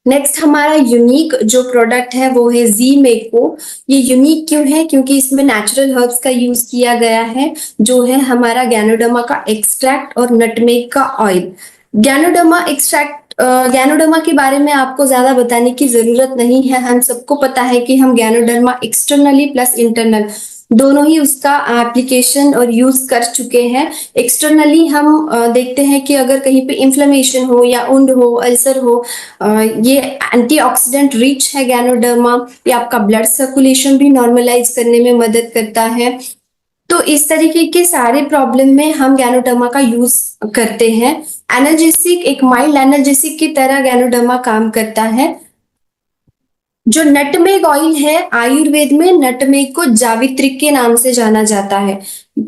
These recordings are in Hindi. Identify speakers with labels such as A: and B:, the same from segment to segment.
A: नेक्स्ट हमारा यूनिक जो प्रोडक्ट है वो है जी मेको। ये यूनिक क्यों है? क्योंकि इसमें नेचुरल हर्ब्स का यूज किया गया है, जो है हमारा गैनोडर्मा का एक्सट्रैक्ट और नटमेग का ऑयल। गैनोडर्मा एक्सट्रैक्ट, गैनोडर्मा के बारे में आपको ज्यादा बताने की जरूरत नहीं है। हम सबको पता है कि हम गैनोडर्मा एक्सटर्नली प्लस इंटरनल दोनों ही उसका एप्लीकेशन और यूज कर चुके हैं। एक्सटर्नली हम देखते हैं कि अगर कहीं पे इन्फ्लेमेशन हो या उंड हो, अल्सर हो, ये एंटीऑक्सीडेंट रिच है गैनोडर्मा। ये आपका ब्लड सर्कुलेशन भी नॉर्मलाइज करने में मदद करता है। तो इस तरीके के सारे प्रॉब्लम में हम गैनोडर्मा का यूज करते हैं। एनाल्जेसिक, एक माइल्ड एनाल्जेसिक की तरह गैनोडर्मा काम करता है। जो नटमेग ऑयल है, आयुर्वेद में नटमेग को जावित्री के नाम से जाना जाता है।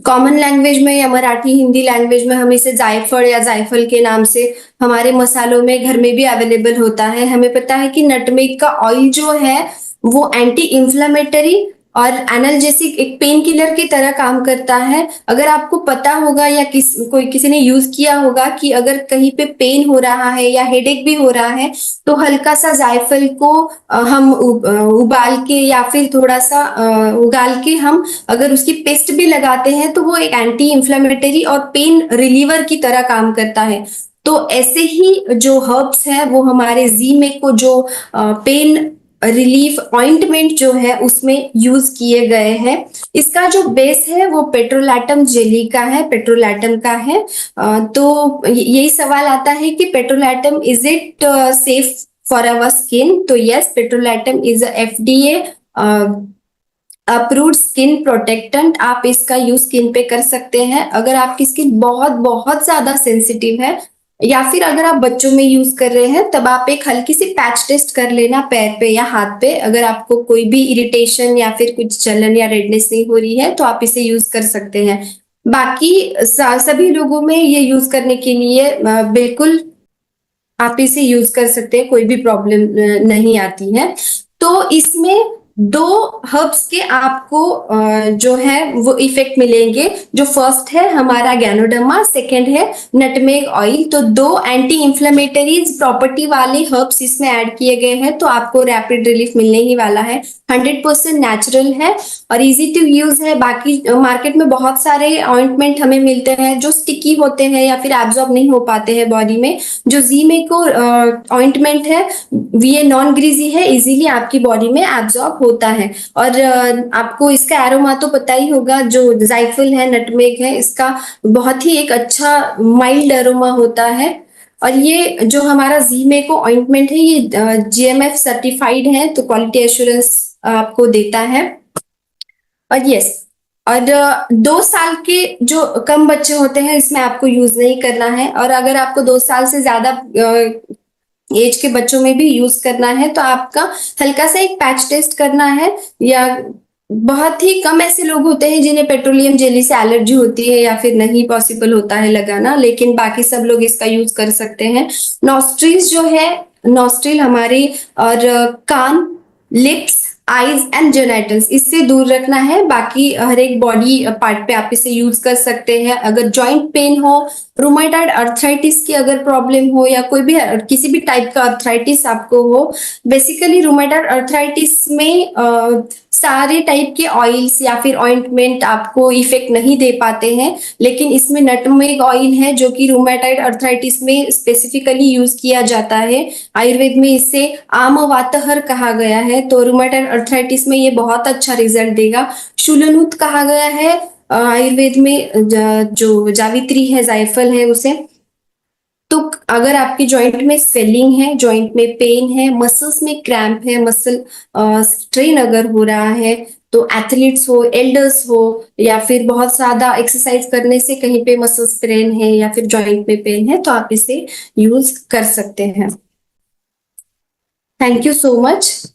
A: कॉमन लैंग्वेज में या मराठी हिंदी लैंग्वेज में हम इसे जायफल या जायफल के नाम से हमारे मसालों में घर में भी अवेलेबल होता है। हमें पता है कि नटमेग का ऑयल जो है वो एंटी इंफ्लेमेटरी और एनाल्जेसिक, एक पेन किलर की तरह काम करता है। अगर आपको पता होगा या किसी ने यूज किया होगा कि अगर कहीं पे पेन हो रहा है या हेडेक भी हो रहा है, तो हल्का सा जायफल को हम उबाल के या फिर थोड़ा सा उगाल के हम अगर उसकी पेस्ट भी लगाते हैं तो वो एक एंटी इंफ्लेमेटरी और पेन रिलीवर की तरह काम करता है। तो ऐसे ही जो हर्ब्स है वो हमारे जी में को जो पेन रिलीफ ऑइंटमेंट जो है उसमें यूज किए गए हैं। इसका जो बेस है वो पेट्रोलैटम जेली का है, पेट्रोलैटम का है। तो यही सवाल आता है कि petrolatum is it safe for our skin? तो yes, petrolatum is FDA approved skin protectant. आप इसका यूज स्किन पे कर सकते हैं अगर आपकी स्किन बहुत बहुत ज्यादा सेंसिटिव है, या फिर अगर आप बच्चों में यूज कर रहे हैं तब आप एक हल्की सी पैच टेस्ट कर लेना पैर पे या हाथ पे। अगर आपको कोई भी इरिटेशन या फिर कुछ जलन या रेडनेस नहीं हो रही है तो आप इसे यूज कर सकते हैं। बाकी सभी लोगों में ये यूज करने के लिए बिल्कुल आप इसे यूज कर सकते हैं, कोई भी प्रॉब्लम नहीं आती है। तो इसमें दो हर्ब्स के आपको जो है वो इफेक्ट मिलेंगे। जो फर्स्ट है हमारा गैनोडर्मा, सेकंड है नटमेग ऑयल। तो दो एंटी इंफ्लेमेटरीज प्रॉपर्टी वाले हर्ब्स इसमें ऐड किए गए हैं, तो आपको रैपिड रिलीफ मिलने ही वाला है। 100% नेचुरल है और इजी टू यूज है। बाकी मार्केट में बहुत सारे ऑइंटमेंट हमें मिलते हैं जो स्टिकी होते हैं या फिर एब्जॉर्ब नहीं हो पाते हैं बॉडी में। जो जी में को ऑइंटमेंट है ये नॉन ग्रीजी है, इजीली आपकी बॉडी में एब्जॉर्ब होता है। और आपको इसका एरोमा तो पता ही होगा, जो जायफल है, नटमेग है, इसका बहुत ही एक अच्छा माइल्ड एरोमा होता है। और ये जो हमारा जी में को ऑइंटमेंट है ये GMF सर्टिफाइड है, तो क्वालिटी एश्योरेंस आपको देता है। और यस, और 2 साल के जो कम बच्चे होते हैं इसमें आपको यूज नहीं करना है। और अगर आपको 2 साल से ज्यादा एज के बच्चों में भी यूज करना है तो आपका हल्का सा एक पैच टेस्ट करना है। या बहुत ही कम ऐसे लोग होते हैं जिन्हें पेट्रोलियम जेली से एलर्जी होती है या फिर नहीं पॉसिबल होता है लगाना, लेकिन बाकी सब लोग इसका यूज कर सकते हैं। नॉस्ट्रिल्स जो है, नॉस्ट्रिल हमारी और कान, लिप्स, आईज एंड जेनाइटल्स, इससे दूर रखना है। बाकी हर एक बॉडी पार्ट पे आप इसे यूज कर सकते हैं। अगर जॉइंट पेन हो, रूमेटॉइड अर्थराइटिस की अगर प्रॉब्लम हो, या कोई भी किसी भी टाइप का अर्थराइटिस आपको हो, बेसिकली रूमेटॉइड अर्थराइटिस में सारे टाइप के ऑयल्स या फिर ऑइंटमेंट आपको इफेक्ट नहीं दे पाते हैं, लेकिन इसमें नटमेग ऑयल है जो कि रूमेटॉइड अर्थराइटिस में स्पेसिफिकली यूज किया जाता है। आयुर्वेद में इसे आमवातहर कहा गया है, तो रूमेटॉइड अर्थराइटिस में ये बहुत अच्छा रिजल्ट देगा। शूलनुत कहा गया है आयुर्वेद में, जो जावित्री है, जायफल है उसे। तो अगर आपकी जॉइंट में स्वेलिंग है, जॉइंट में पेन है, मसल्स में क्रैम्प है, मसल स्ट्रेन अगर हो रहा है, तो एथलीट्स हो, एल्डर्स हो, या फिर बहुत ज्यादा एक्सरसाइज करने से कहीं पे मसल स्ट्रेन है या फिर जॉइंट में पेन है, तो आप इसे यूज कर सकते हैं। Thank you so much.